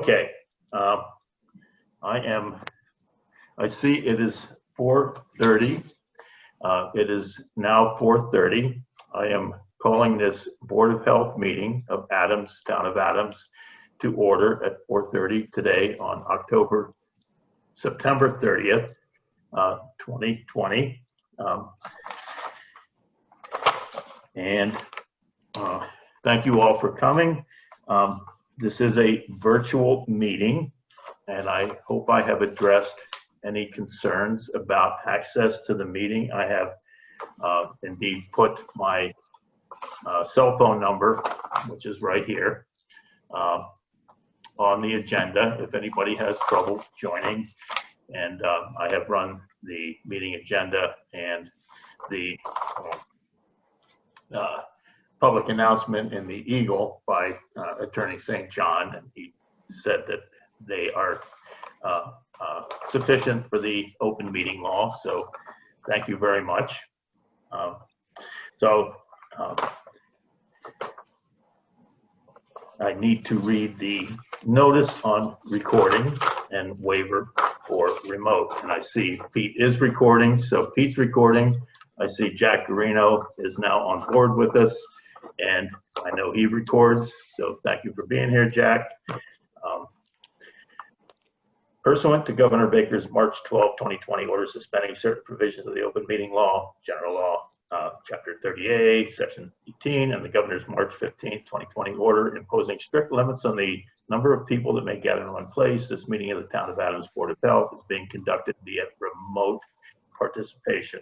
Okay, I see it is 4:30. It is now 4:30. I am calling this Board of Health meeting of Adams, Town of Adams, to order at 4:30 today on September 30th, 2020. Thank you all for coming. This is a virtual meeting, and I hope I have addressed any concerns about access to the meeting. I have indeed put my cell phone number, which is right here, on the agenda if anybody has trouble joining. And I have run the meeting agenda and the public announcement in the Eagle by Attorney St. John, and he said that they are sufficient for the open meeting law. So thank you very much. I need to read the notice on recording and waiver for remote. And I see Pete is recording, so Pete's recording. I see Jack Garino is now on board with us, and I know he records, so thank you for being here, Jack. Pursuant to Governor Baker's March 12, 2020 order suspending certain provisions of the open meeting law, general law, chapter 30A, section 18, and the governor's March 15, 2020 order imposing strict limits on the number of people that may gather in one place, this meeting of the Town of Adams Board of Health is being conducted via remote participation.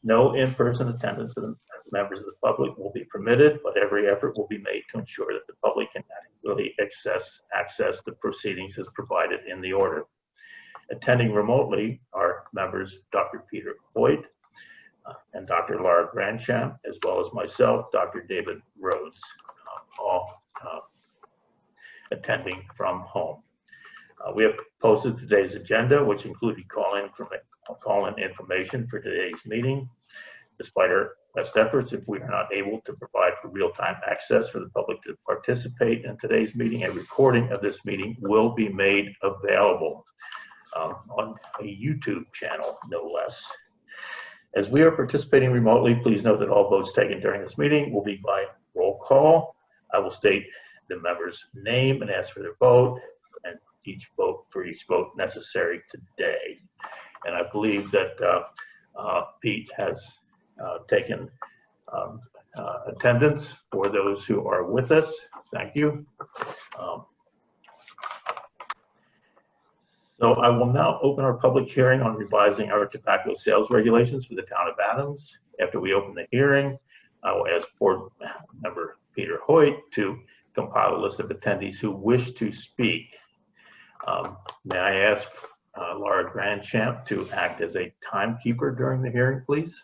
No in-person attendance of the members of the public will be permitted, but every effort will be made to ensure that the public can adequately access the proceedings as provided in the order. Attending remotely are members Dr. Peter Hoyt and Dr. Laura Grandchamp, as well as myself, Dr. David Rhodes, all attending from home. We have posted today's agenda, which included call-in information for today's meeting. Despite our best efforts, if we are not able to provide for real-time access for the public to participate in today's meeting, a recording of this meeting will be made available on a YouTube channel, no less. As we are participating remotely, please note that all votes taken during this meeting will be by roll call. I will state the member's name and ask for their vote, and each vote necessary today. And I believe that Pete has taken attendance for those who are with us. Thank you. So I will now open our public hearing on revising our tobacco sales regulations for the Town of Adams. After we open the hearing, I will ask Board Member Peter Hoyt to compile a list of attendees who wish to speak. May I ask Laura Grandchamp to act as a timekeeper during the hearing, please?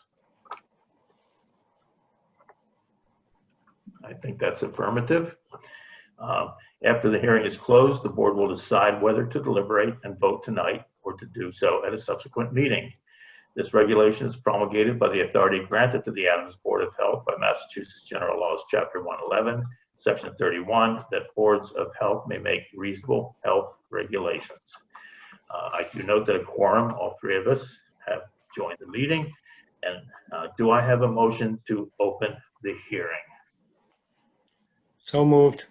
I think that's affirmative. After the hearing is closed, the board will decide whether to deliberate and vote tonight or to do so at a subsequent meeting. This regulation is promulgated by the authority granted to the Adams Board of Health by Massachusetts General Laws, Chapter 111, Section 31, that boards of health may make reasonable health regulations. I do note that a quorum, all three of us, have joined the meeting. And do I have a motion to open the hearing? So moved.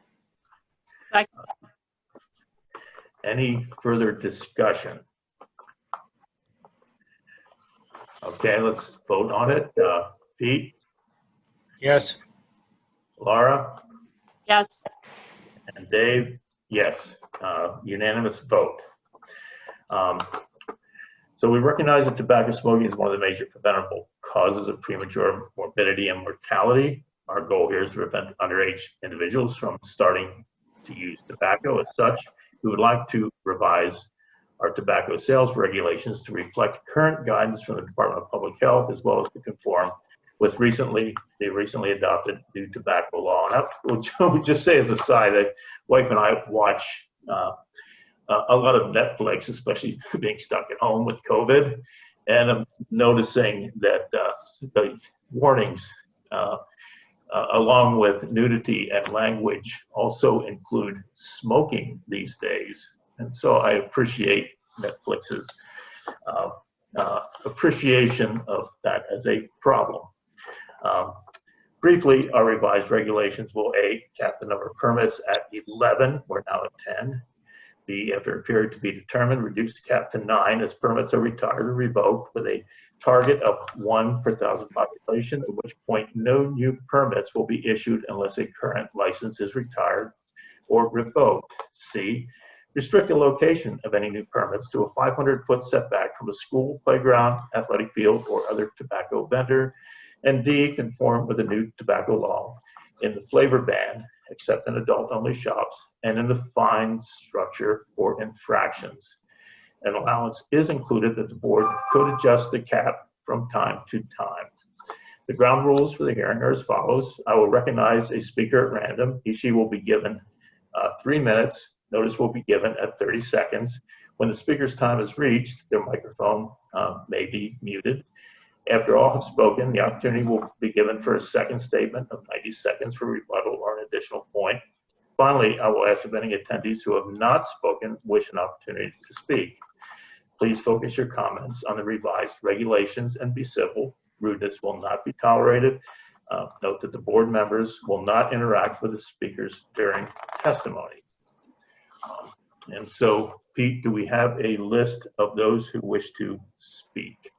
Any further discussion? Okay, let's vote on it. Pete? Yes. Laura? Yes. And Dave? Yes. Unanimous vote. So we recognize that tobacco smoking is one of the major preventable causes of premature morbidity and mortality. Our goal here is to prevent underage individuals from starting to use tobacco. As such, we would like to revise our tobacco sales regulations to reflect current guidance from the Department of Public Health, as well as to conform with the recently adopted new tobacco law. And I would just say as a side, my wife and I watch a lot of Netflix, especially being stuck at home with COVID, and I'm noticing that the warnings along with nudity and language, also include smoking these days. And so I appreciate Netflix's appreciation of that as a problem. Briefly, our revised regulations will A, cap the number of permits at 11, we're now at 10. B, after a period to be determined, reduce the cap to 9 as permits are retired or revoked with a target of 1 per 1,000 population, at which point no new permits will be issued unless a current license is retired or revoked. C, restrict the location of any new permits to a 500-foot setback from a school, playground, athletic field, or other tobacco vendor. And D, conform with the new tobacco law in the flavor ban, except in adult-only shops, and in the fine structure for infractions. An allowance is included that the board could adjust the cap from time to time. The ground rules for the hearing are as follows. I will recognize a speaker at random. She will be given 3 minutes. Notice will be given at 30 seconds. When the speaker's time is reached, their microphone may be muted. After all have spoken, the opportunity will be given for a second statement of 90 seconds for rebuttal or an additional point. Finally, I will ask if any attendees who have not spoken wish an opportunity to speak. Please focus your comments on the revised regulations and be civil. Rudeness will not be tolerated. Note that the board members will not interact with the speakers during testimony. And so, Pete, do we have a list of those who wish to speak?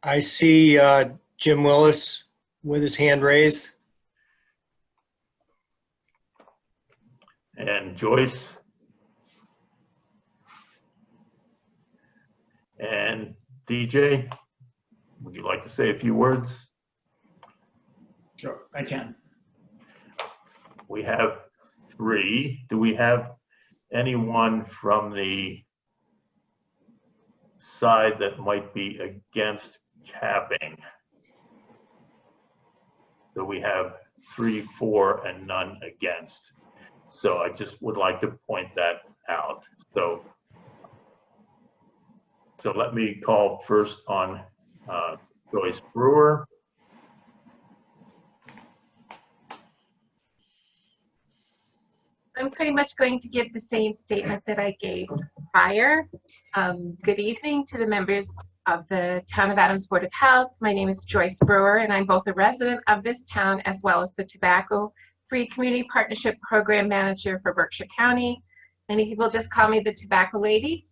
I see Jim Willis with his hand raised. And Joyce. And DJ, would you like to say a few words? Sure, I can. We have 3. Do we have anyone from the side that might be against capping? So we have 3, 4, and none against. So I just would like to point that out. So let me call first on Joyce Brewer. I'm pretty much going to give the same statement that I gave prior. Good evening to the members of the Town of Adams Board of Health. My name is Joyce Brewer, and I'm both a resident of this town as well as the Tobacco-Free Community Partnership Program Manager for Berkshire County. Many people just call me the Tobacco Lady.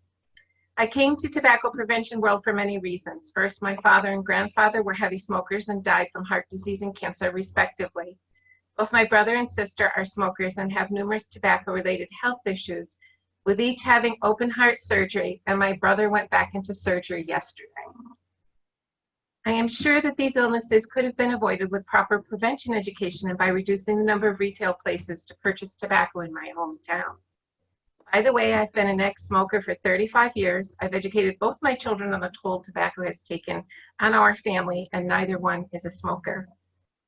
I came to tobacco prevention world for many reasons. First, my father and grandfather were heavy smokers and died from heart disease and cancer, respectively. Both my brother and sister are smokers and have numerous tobacco-related health issues, with each having open heart surgery, and my brother went back into surgery yesterday. I am sure that these illnesses could have been avoided with proper prevention education and by reducing the number of retail places to purchase tobacco in my hometown. By the way, I've been an ex-smoker for 35 years. I've educated both my children on the toll tobacco has taken on our family, and neither one is a smoker.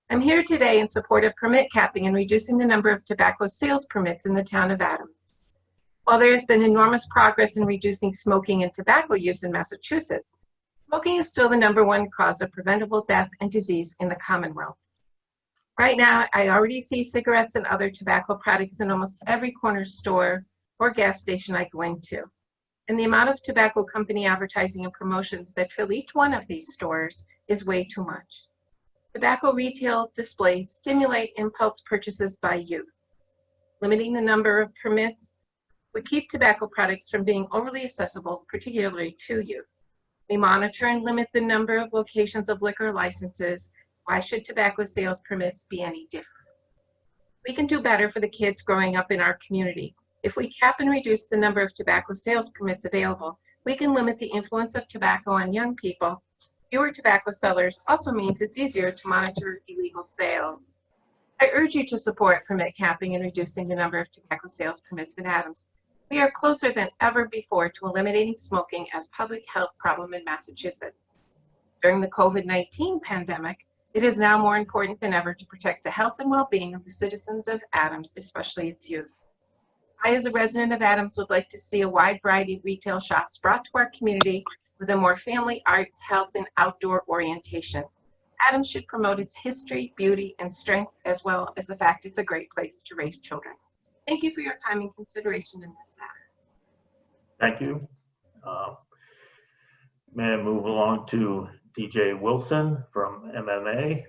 I'm here today in support of permit capping and reducing the number of tobacco sales permits in the town of Adams. While there has been enormous progress in reducing smoking and tobacco use in Massachusetts, smoking is still the #1 cause of preventable death and disease in the Commonwealth. Right now, I already see cigarettes and other tobacco products in almost every corner store or gas station I go into. And the amount of tobacco company advertising and promotions that fill each one of these stores is way too much. Tobacco retail displays stimulate impulse purchases by youth. Limiting the number of permits would keep tobacco products from being overly accessible, particularly to youth. We monitor and limit the number of locations of liquor licenses. Why should tobacco sales permits be any different? We can do better for the kids growing up in our community. If we cap and reduce the number of tobacco sales permits available, we can limit the influence of tobacco on young people. Fewer tobacco sellers also means it's easier to monitor illegal sales. I urge you to support permit capping and reducing the number of tobacco sales permits in Adams. We are closer than ever before to eliminating smoking as a public health problem in Massachusetts. During the COVID-19 pandemic, it is now more important than ever to protect the health and well-being of the citizens of Adams, especially its youth. I, as a resident of Adams, would like to see a wide variety of retail shops brought to our community with a more family, arts, health, and outdoor orientation. Adams should promote its history, beauty, and strength, as well as the fact it's a great place to raise children. Thank you for your time and consideration in this matter. Thank you. May I move along to DJ Wilson from MMA?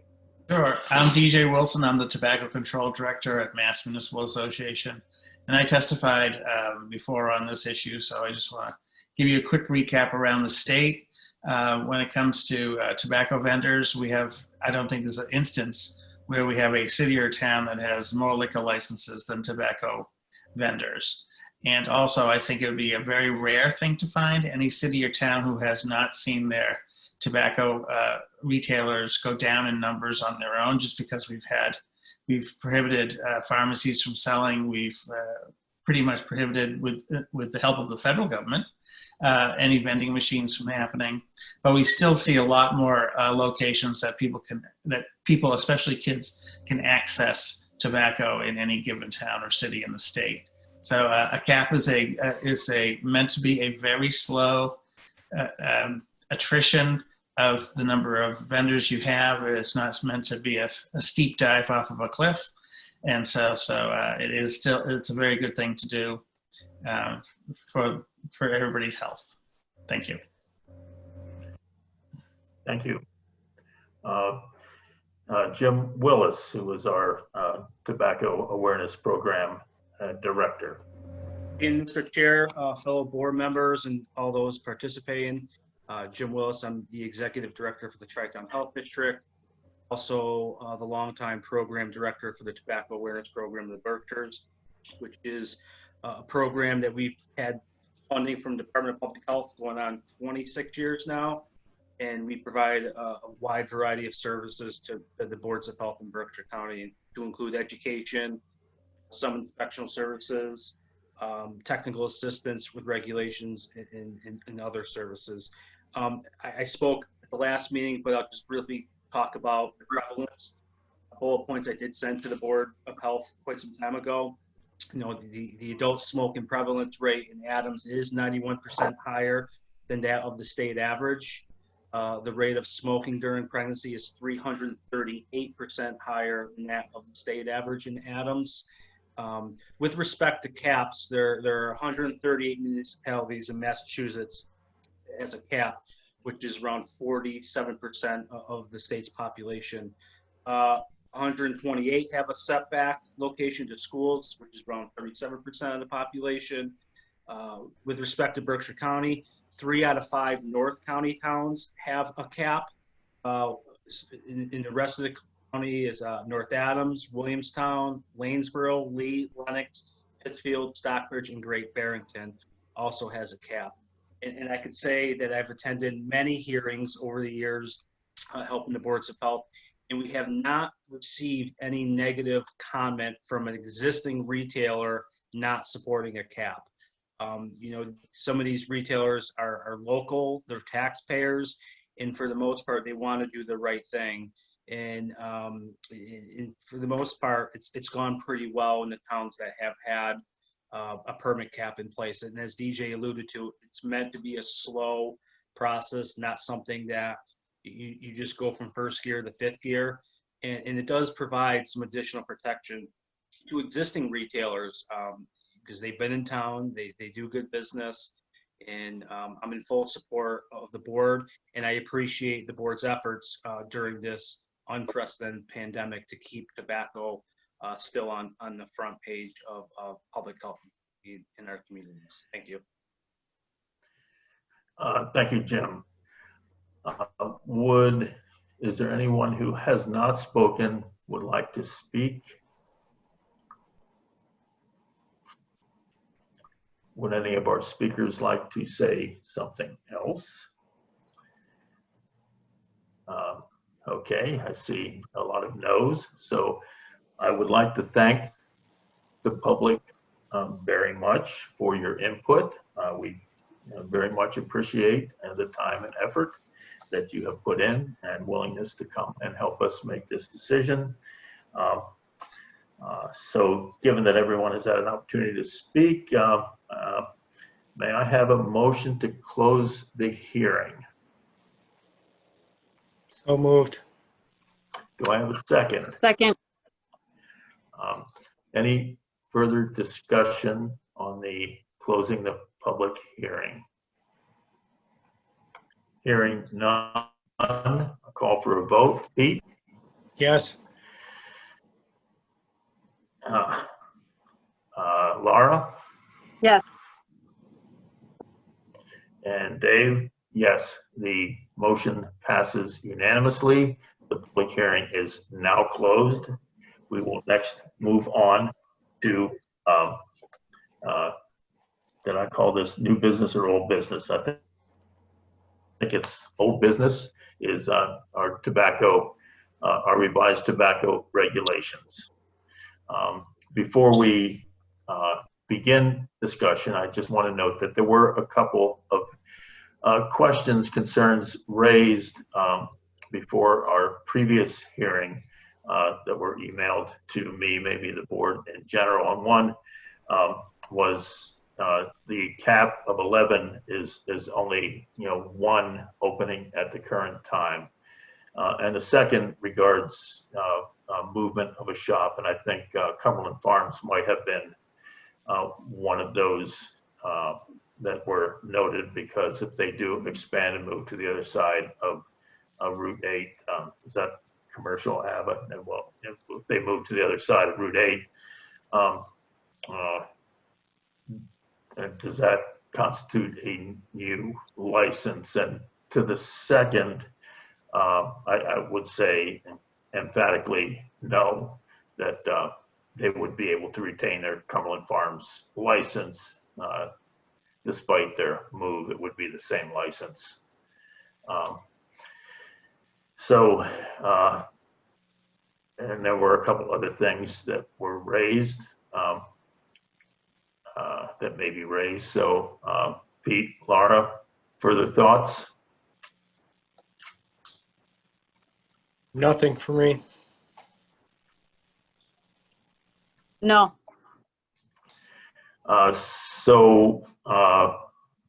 Sure. I'm DJ Wilson. I'm the Tobacco Control Director at Mass Municipal Association. And I testified before on this issue, so I just want to give you a quick recap around the state. When it comes to tobacco vendors, I don't think there's an instance where we have a city or town that has more liquor licenses than tobacco vendors. And also, I think it would be a very rare thing to find any city or town who has not seen their tobacco retailers go down in numbers on their own, just because we've prohibited pharmacies from selling. We've pretty much prohibited, with the help of the federal government, any vending machines from happening. But we still see a lot more locations that people, especially kids, can access tobacco in any given town or city in the state. So a cap is meant to be a very slow attrition of the number of vendors you have. It's not meant to be a steep dive off of a cliff. And so it's a very good thing to do for everybody's health. Thank you. Thank you. Jim Willis, who is our Tobacco Awareness Program Director. And Mr. Chair, fellow board members, and all those participating, Jim Willis, I'm the Executive Director for the Tri-Town Health District, also the longtime Program Director for the Tobacco Awareness Program of the Berkshires, which is a program that we've had funding from Department of Public Health going on 26 years now. And we provide a wide variety of services to the boards of health in Berkshire County, to include education, some inspectional services, technical assistance with regulations, and other services. I spoke at the last meeting, but I'll just briefly talk about the prevalence. Bullet points I did send to the Board of Health quite some time ago. You know, the adult smoking prevalence rate in Adams is 91% higher than that of the state average. The rate of smoking during pregnancy is 338% higher than that of the state average in Adams. With respect to caps, there are 138 municipalities in Massachusetts as a cap, which is around 47% of the state's population. 128 have a setback location to schools, which is around 37% of the population. With respect to Berkshire County, 3 out of 5 North County towns have a cap. In the rest of the county is North Adams, Williamstown, Lanesboro, Lee, Lenox, Pittsfield, Stockbridge, and Great Barrington also has a cap. And I could say that I've attended many hearings over the years helping the boards of health, and we have not received any negative comment from an existing retailer not supporting a cap. You know, some of these retailers are local, they're taxpayers, and for the most part, they want to do the right thing. And for the most part, it's gone pretty well in the towns that have had a permit cap in place. And as DJ alluded to, it's meant to be a slow process, not something that you just go from first gear to fifth gear. And it does provide some additional protection to existing retailers because they've been in town, they do good business. And I'm in full support of the board, and I appreciate the board's efforts during this unprecedented pandemic to keep tobacco still on the front page of public health in our communities. Thank you. Thank you, Jim. Is there anyone who has not spoken would like to speak? Would any of our speakers like to say something else? Okay, I see a lot of no's. So I would like to thank the public very much for your input. We very much appreciate the time and effort that you have put in and willingness to come and help us make this decision. So given that everyone has had an opportunity to speak, may I have a motion to close the hearing? So moved. Do I have a second? Second. Any further discussion on the closing the public hearing? Hearing none, a call for a vote. Pete? Yes. Laura? Yes. And Dave? Yes, the motion passes unanimously. The public hearing is now closed. We will next move on to, did I call this new business or old business? I think it's old business, is our tobacco, our revised tobacco regulations. Before we begin discussion, I just want to note that there were a couple of questions, concerns raised before our previous hearing that were emailed to me, maybe the board in general. And one was the cap of 11 is only, one opening at the current time. And the second regards movement of a shop. And I think Cumberland Farms might have been one of those that were noted, because if they do expand and move to the other side of Route 8, is that Commercial Ave? And well, if they move to the other side of Route 8, and does that constitute a new license? And to the second, I would say emphatically no, that they would be able to retain their Cumberland Farms license. Despite their move, it would be the same license. And there were a couple other things that were raised, that may be raised. So Pete, Laura, further thoughts? Nothing for me. No.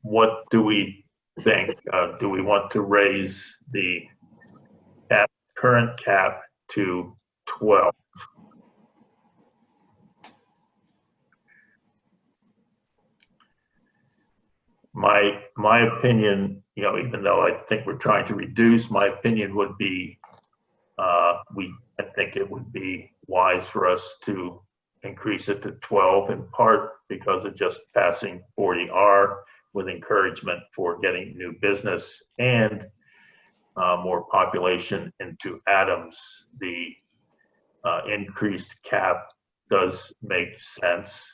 What do we think? Do we want to raise the current cap to 12? My opinion, even though I think we're trying to reduce, my opinion would be, I think it would be wise for us to increase it to 12, in part because of just passing 40R, with encouragement for getting new business and more population into Adams. The increased cap does make sense.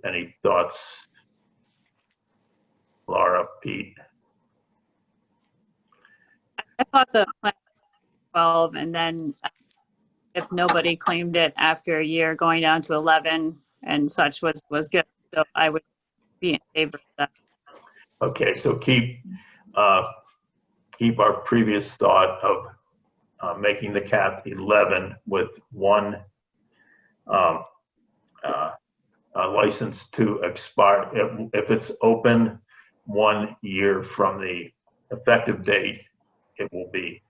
Any thoughts, Laura, Pete? I thought the plan was 12, and then if nobody claimed it after a year, going down to 11 and such was good. So I would be in favor of that. Okay, so keep our previous thought of making the cap 11 with one license to expire. If it's open 1 year from the effective date, it will be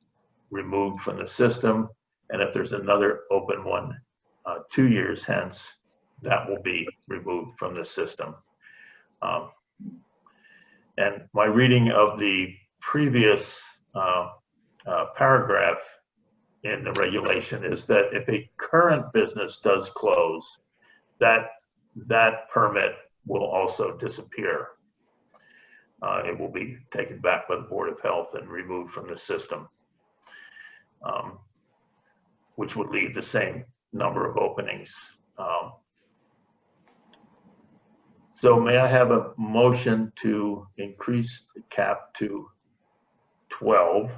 removed from the system. And if there's another open one 2 years hence, that will be removed from the system. And my reading of the previous paragraph in the regulation is that if a current business does close, that permit will also disappear. It will be taken back by the Board of Health and removed from the system, which would leave the same number of openings. So may I have a motion to increase the cap to 12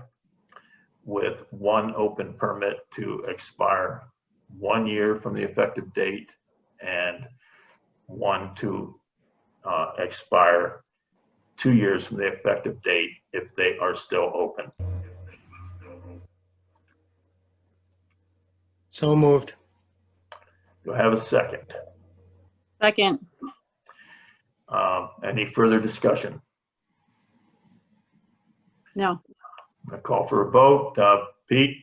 with one open permit to expire 1 year from the effective date and one to expire 2 years from the effective date if they are still open? So moved. Do I have a second? Second. Any further discussion? No. I call for a vote. Pete,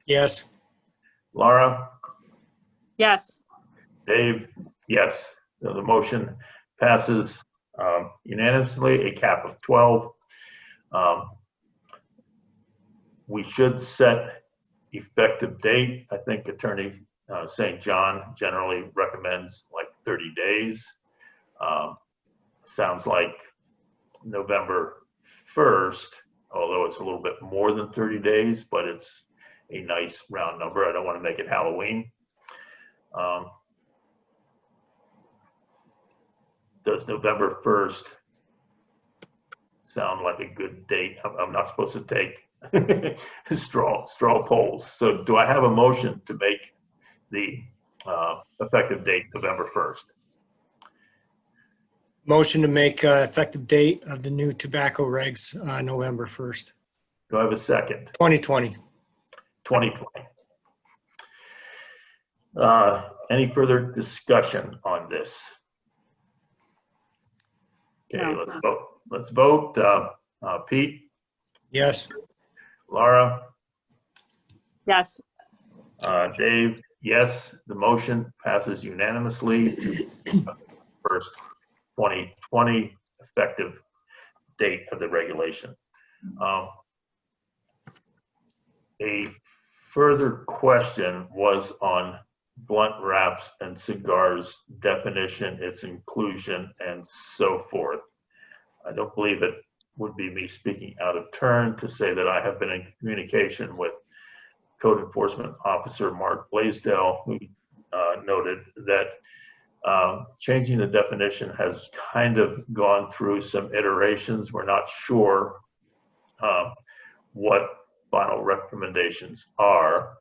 Yes. Laura, Yes. Dave, yes. So the motion passes unanimously, a cap of 12. We should set effective date. I think Attorney St. John generally recommends like 30 days. Sounds like November 1st, although it's a little bit more than 30 days, but it's a nice round number. I don't want to make it Halloween. Does November 1st sound like a good date? I'm not supposed to take straw polls. So do I have a motion to make the effective date November 1st? Motion to make effective date of the new tobacco regs November 1st, Do I have a second? 2020. 2020. Any further discussion on this? Okay, No. let's vote. Let's vote. Pete, Yes. Laura, Yes. Dave, yes. The motion passes unanimously. First 2020 effective date of the regulation. A further question was on blunt wraps and cigars definition, its inclusion, and so forth. I don't believe it would be me speaking out of turn to say that I have been in communication with Code Enforcement Officer Mark Blaisdell, who noted that changing the definition has kind of gone through some iterations. We're not sure what final recommendations are,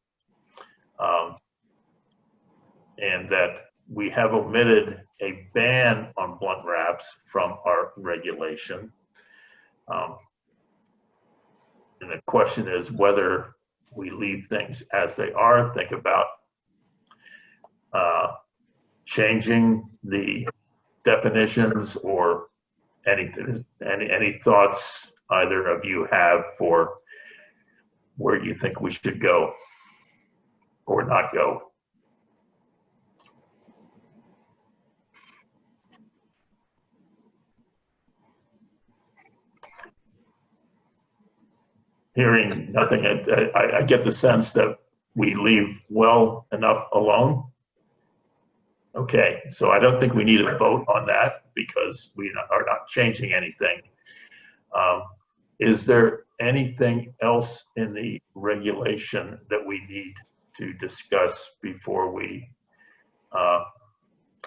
and that we have omitted a ban on blunt wraps from our regulation. And the question is whether we leave things as they are, think about changing the definitions, or anything, any thoughts either of you have for where you think we should go or not go. Hearing nothing, I get the sense that we leave well enough alone. Okay, so I don't think we need a vote on that because we are not changing anything. Is there anything else in the regulation that we need to discuss before we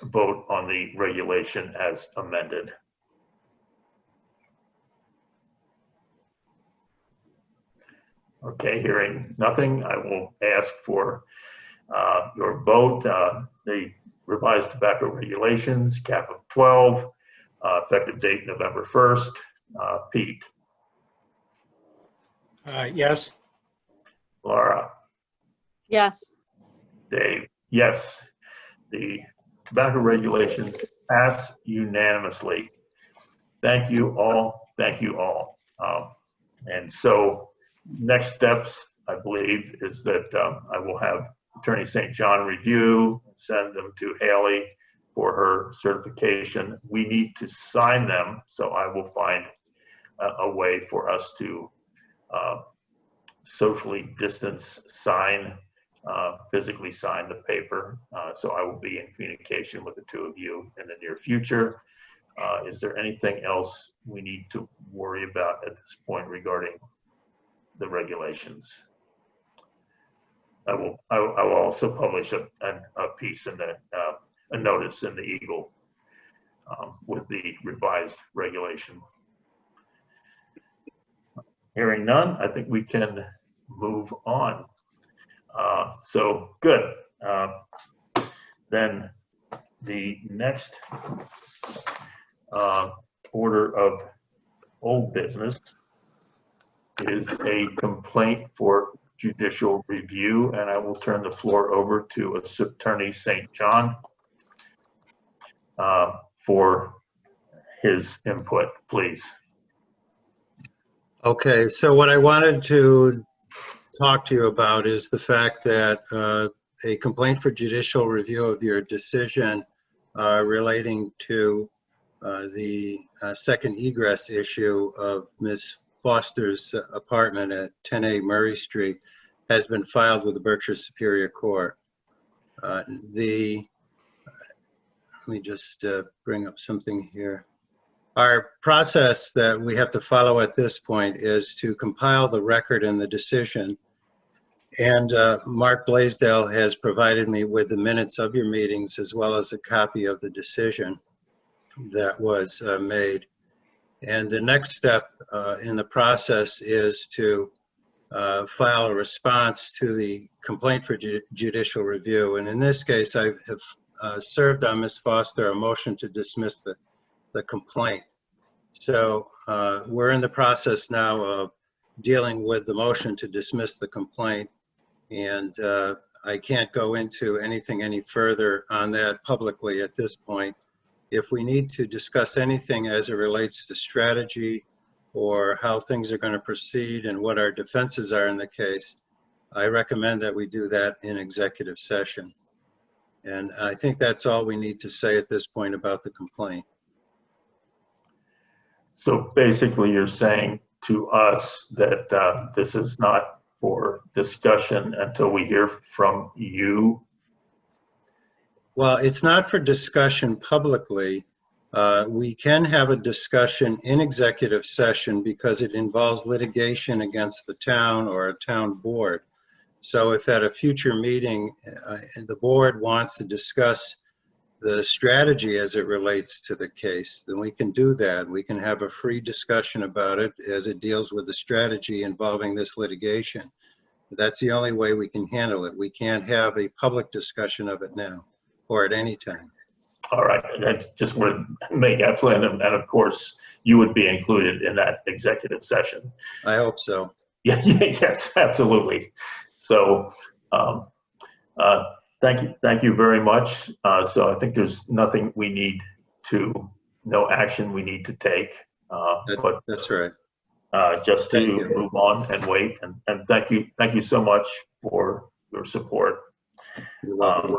vote on the regulation as amended? Okay, hearing nothing, I will ask for your vote. The revised tobacco regulations, cap of 12, effective date November 1st. Pete, Yes. Laura, Yes. Dave, yes. The tobacco regulations pass unanimously. Thank you all. Thank you all. And so next steps, I believe, is that I will have Attorney St. John review, send them to Haley for her certification. We need to sign them, so I will find a way for us to socially distance sign, physically sign the paper. So I will be in communication with the two of you in the near future. Is there anything else we need to worry about at this point regarding the regulations? I will also publish a piece in the a notice in the Eagle with the revised regulation. Hearing none, I think we can move on. So good. Then the next order of old business is a complaint for judicial review, and I will turn the floor over to Attorney St. John for his input, please. Okay, so what I wanted to talk to you about is the fact that a complaint for judicial review of your decision relating to the second egress issue of Ms. Foster's apartment at 10A Murray Street has been filed with the Berkshire Superior Court. Let me just bring up something here. Our process that we have to follow at this point is to compile the record and the decision. And Mark Blaisdell has provided me with the minutes of your meetings as well as a copy of the decision that was made. And the next step in the process is to file a response to the complaint for judicial review. And in this case, I have served on Ms. Foster a motion to dismiss the complaint. So we're in the process now of dealing with the motion to dismiss the complaint. And I can't go into anything any further on that publicly at this point. If we need to discuss anything as it relates to strategy or how things are going to proceed and what our defenses are in the case, I recommend that we do that in executive session. And I think that's all we need to say at this point about the complaint. So basically, you're saying to us that this is not for discussion until we hear from you? Well, it's not for discussion publicly. We can have a discussion in executive session because it involves litigation against the town or a town board. So if at a future meeting, the board wants to discuss the strategy as it relates to the case, then we can do that. We can have a free discussion about it as it deals with the strategy involving this litigation. That's the only way we can handle it. We can't have a public discussion of it now or at any time. All right, I just want to make that plan, and of course, you would be included in that executive session. I hope so. Yeah, yes, absolutely. So, thank you very much. So I think there's nothing we need to, no action we need to take. But That's right. just to Thank you. move on and wait, and thank you so much for your support. You're welcome.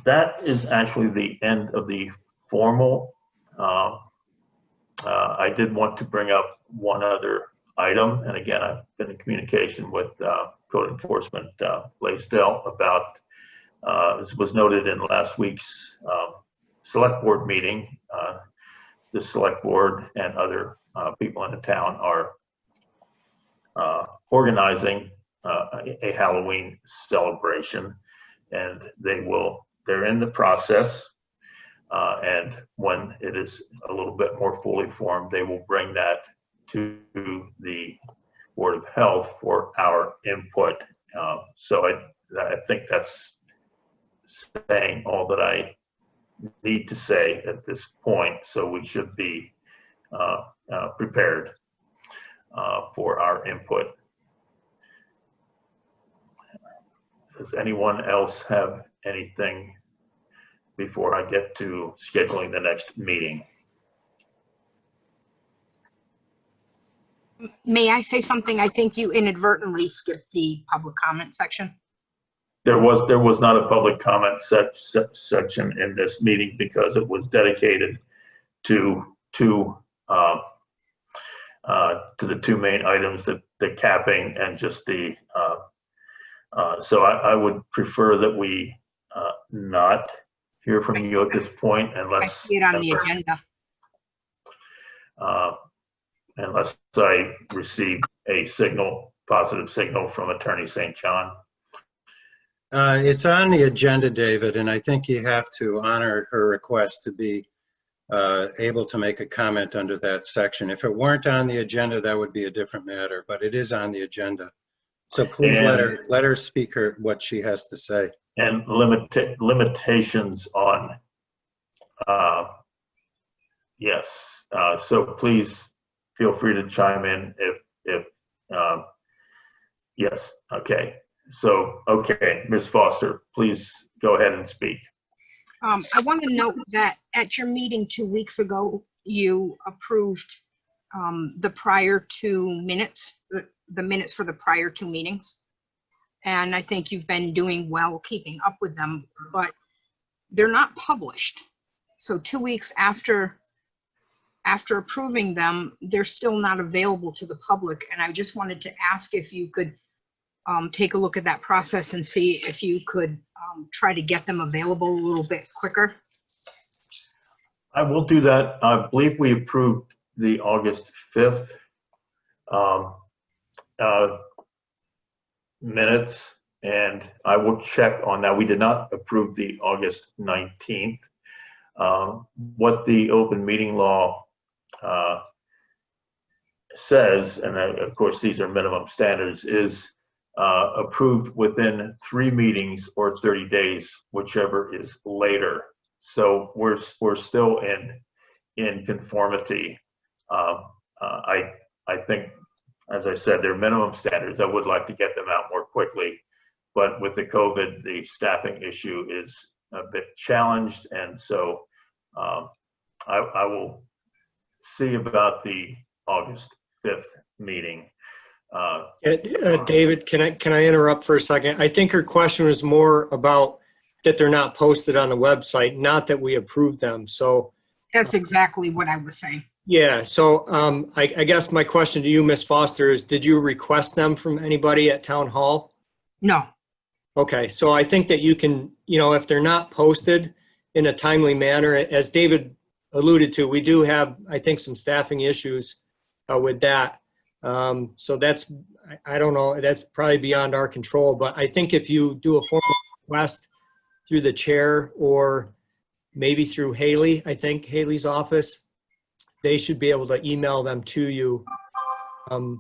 That is actually the end of the formal. I did want to bring up one other item, and again, I've been in communication with Code Enforcement Blaisdell about, this was noted in last week's select board meeting. The select board and other people in the town are organizing a Halloween celebration, and they're in the process. And when it is a little bit more fully formed, they will bring that to the Board of Health for our input. So I think that's saying all that I need to say at this point. So we should be prepared for our input. Does anyone else have anything before I get to scheduling the next meeting? May I say something? I think you inadvertently skipped the public comment section. There was not a public comment section in this meeting because it was dedicated to the two main items, the capping and just the, so I would prefer that we not hear from you at this point I unless. see it on the agenda. Unless I receive a positive signal from Attorney St. John. It's on the agenda, David, and I think you have to honor her request to be able to make a comment under that section. If it weren't on the agenda, that would be a different matter, but it is on the agenda. So please let her speak what she has to say. And limitations on, yes. So please feel free to chime in if yes, okay. So, okay, Ms. Foster, please go ahead and speak. I want to note that at your meeting 2 weeks ago, you approved the prior two minutes, the minutes for the prior two meetings. And I think you've been doing well keeping up with them, but they're not published. So 2 weeks after approving them, they're still not available to the public. And I just wanted to ask if you could take a look at that process and see if you could try to get them available a little bit quicker. I will do that. I believe we approved the August 5th minutes, and I will check on that. We did not approve the August 19th. What the open meeting law says, and of course these are minimum standards, is approved within 3 meetings or 30 days, whichever is later. So we're still in conformity. I think, as I said, they're minimum standards. I would like to get them out more quickly, but with the COVID, the staffing issue is a bit challenged, and so I will see about the August 5th meeting. David, can I interrupt for a second? I think her question was more about that they're not posted on the website, not that we approved them. So That's exactly what I was saying. yeah, so I guess my question to you, Ms. Foster, is did you request them from anybody at Town Hall? No, Okay, so I think that you can, if they're not posted in a timely manner, as David alluded to, we do have, I think, some staffing issues with that. So that's, I don't know, that's probably beyond our control, but I think if you do a formal request through the chair or maybe through Haley, I think Haley's office, they should be able to email them to you. And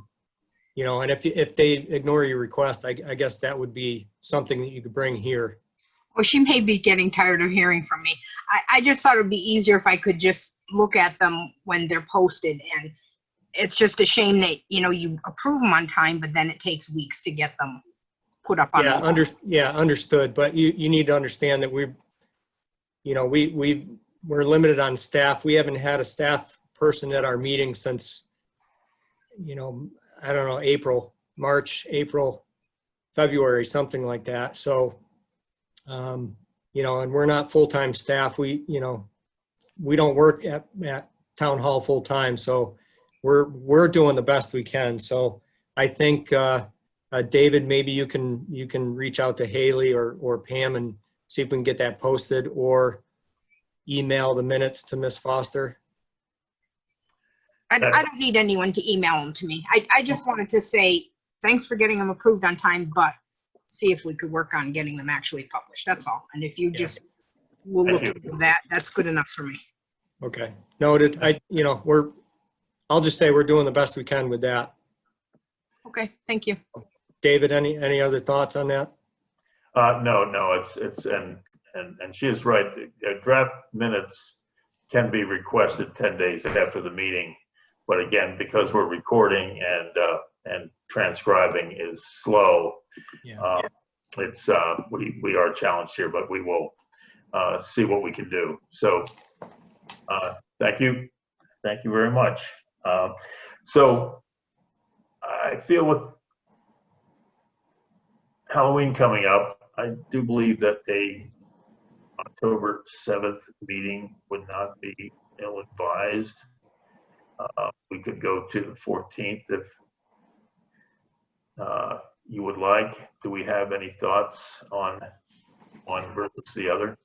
if they ignore your request, I guess that would be something that you could bring here. well, she may be getting tired of hearing from me. I just thought it'd be easier if I could just look at them when they're posted. And it's just a shame that, you approve them on time, but then it takes weeks to get them put up on. Understood. But you need to understand that we're limited on staff. We haven't had a staff person at our meeting since, I don't know, March, April, February, something like that. So, and we're not full-time staff. We don't work at Town Hall full-time. So we're doing the best we can. So I think, David, maybe you can reach out to Haley or Pam and see if we can get that posted, or email the minutes to Ms. Foster. I don't need anyone to email them to me. I just wanted to say, thanks for getting them approved on time, but see if we could work on getting them actually published. That's all. And if you just will look into that, that's good enough for me. Okay, noted. I'll just say we're doing the best we can with that. Okay, thank you. David, any other thoughts on that? No, it's and she is right. The draft minutes can be requested 10 days after the meeting, but again, because we're recording and transcribing is slow, it's we are challenged here, but we will see what we can do. So thank you very much. So I feel with Halloween coming up, I do believe that a October 7th meeting would not be ill-advised. We could go to the 14th if you would like. Do we have any thoughts on one versus the other?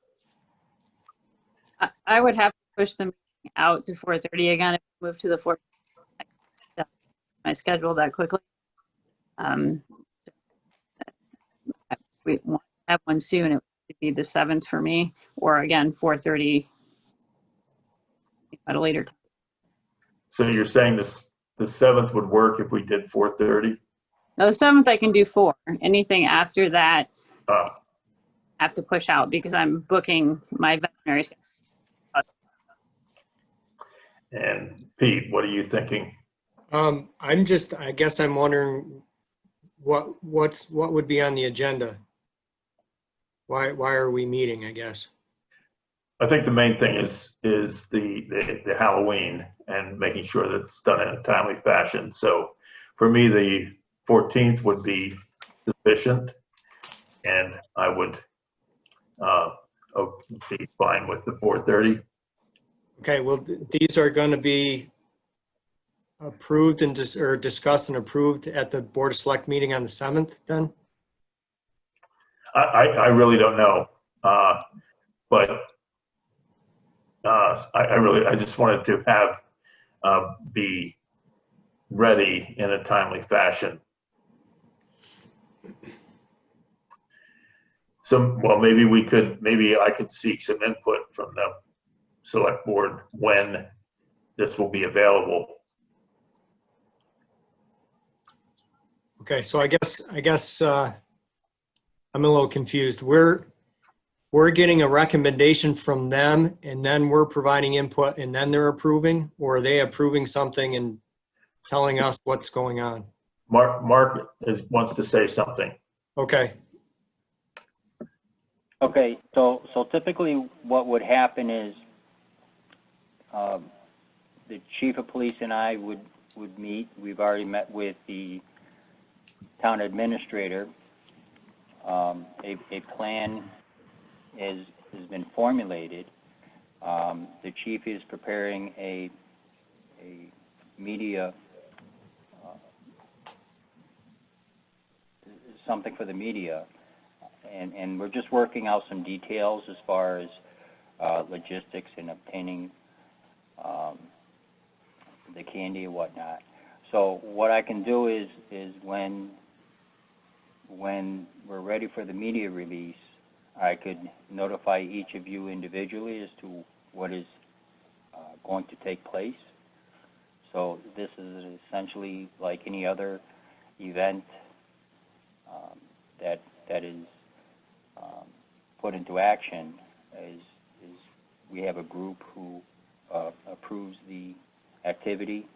I would have to push them out to 4:30 again if we move to the 14th. My schedule that quickly. We want to have one soon. It would be the 7th for me, or again 4:30 at a later time. So you're saying the 7th would work if we did 4:30? No, the 7th I can do 4. Anything after that, Oh, have to push out because I'm booking my veterinary schedule. and Pete, what are you thinking? I guess I'm wondering what would be on the agenda? Why are we meeting, I guess? I think the main thing is the Halloween and making sure that it's done in a timely fashion. So for me, the 14th would be sufficient, and I would be fine with the 4:30. Okay, well, these are going to be approved and or discussed and approved at the Board of Select meeting on the 7th then? I really don't know, but I just wanted to have be ready in a timely fashion. So, well, maybe I could seek some input from the select board when this will be available. Okay, so I guess I'm a little confused. We're getting a recommendation from them and then we're providing input and then they're approving, or are they approving something and telling us what's going on? Mark wants to say something. Okay, Okay, so typically what would happen is the chief of police and I would meet. We've already met with the town administrator. A plan has been formulated. The chief is preparing a media, something for the media. And we're just working out some details as far as logistics and obtaining the candy and whatnot. So what I can do is when we're ready for the media release, I could notify each of you individually as to what is going to take place. So this is essentially like any other event that is put into action. Is we have a group who approves the activity,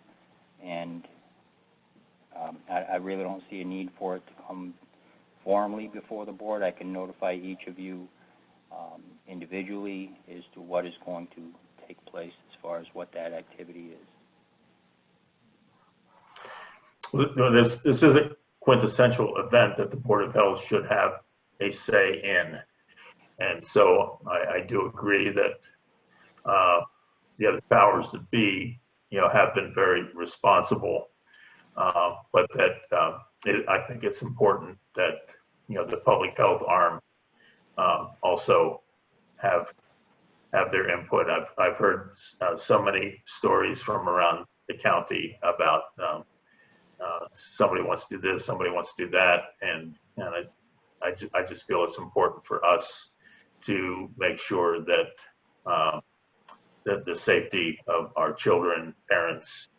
and I really don't see a need for it to come formally before the board. I can notify each of you individually as to what is going to take place as far as what that activity is. This is a quintessential event that the Board of Health should have a say in. And so I do agree that the other powers that be, have been very responsible. But that I think it's important that, the public health arm also have their input. I've heard so many stories from around the county about somebody wants to do this, somebody wants to do that, and I just feel it's important for us to make sure that that the safety of our children, parents,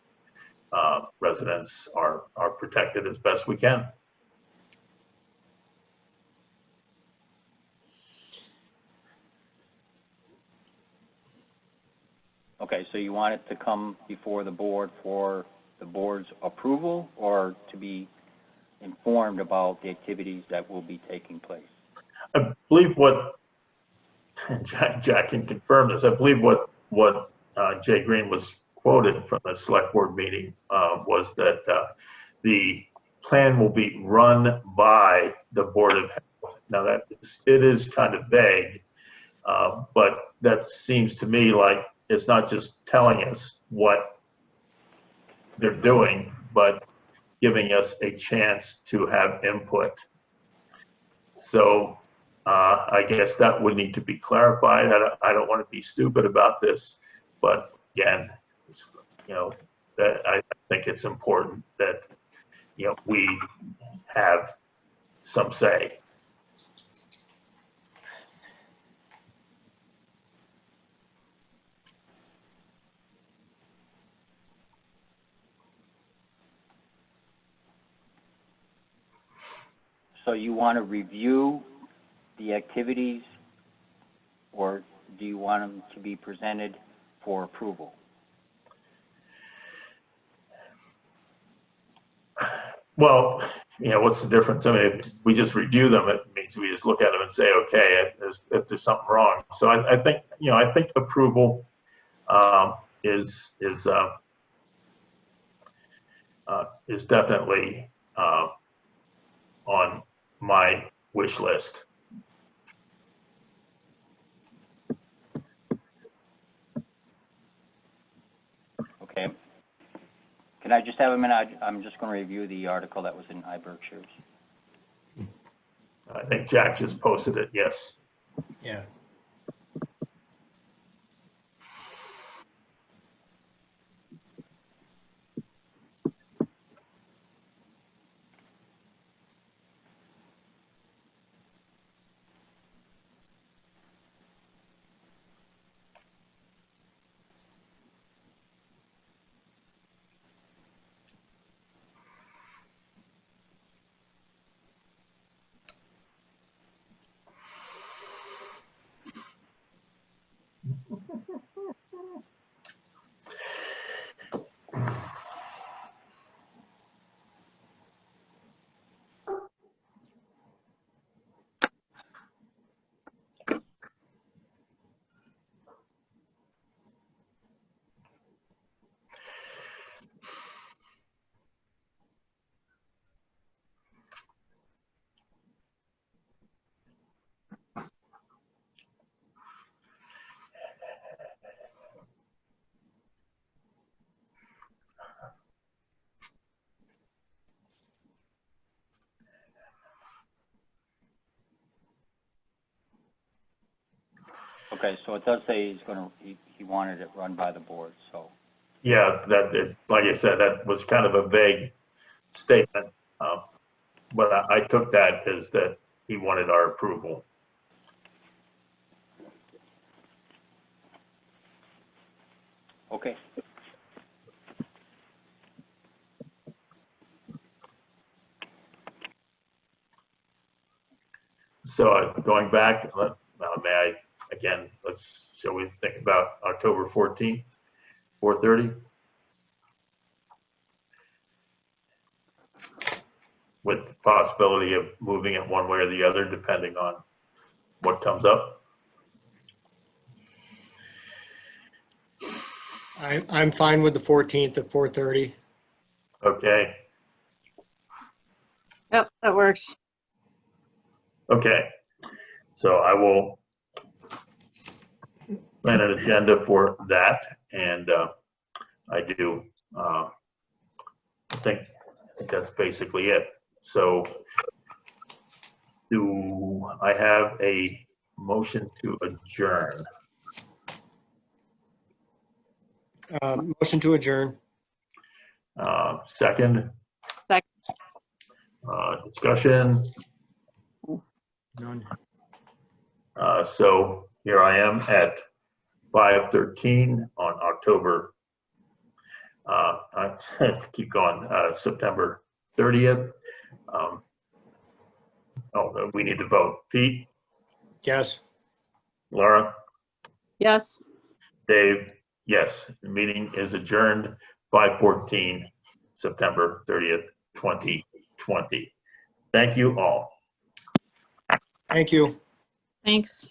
residents are protected as best we can. Okay, so you want it to come before the board for the board's approval, or to be informed about the activities that will be taking place? I believe what Jack can confirm this. I believe what Jay Green was quoted from the select board meeting was that the plan will be run by the Board of Health. Now it is kind of vague, but that seems to me like it's not just telling us what they're doing, but giving us a chance to have input. So I guess that would need to be clarified. I don't want to be stupid about this, but again, that I think it's important that we have some say. So you want to review the activities, or do you want them to be presented for approval? Well, what's the difference? I mean, if we just review them, it means we just look at them and say, okay, if there's something wrong. So I think, I think approval is definitely on my wish list. Okay. Can I just have a minute? I'm just going to review the article that was in iBerkshires. I think Jack just posted it, yes. Yeah. Okay, so it does say he wanted it run by the board, so. Yeah, like I said, that was kind of a vague statement. But I took that as that he wanted our approval. Okay. So going back, may I, again, shall we think about October 14th, 4:30? With the possibility of moving it one way or the other, depending on what comes up. I'm fine with the 14th at 4:30. Okay, Yep, that works. okay. So I will plan an agenda for that, and I do. I think that's basically it. So do I have a motion to adjourn? Motion to adjourn. Second? Second. Discussion? None. So here I am at 5:13 on October, I keep going, September 30th. We need to vote. Pete, Yes. Laura, Yes. Dave, yes. The meeting is adjourned 5:14, September 30th, 2020. Thank you all. Thank you. Thanks.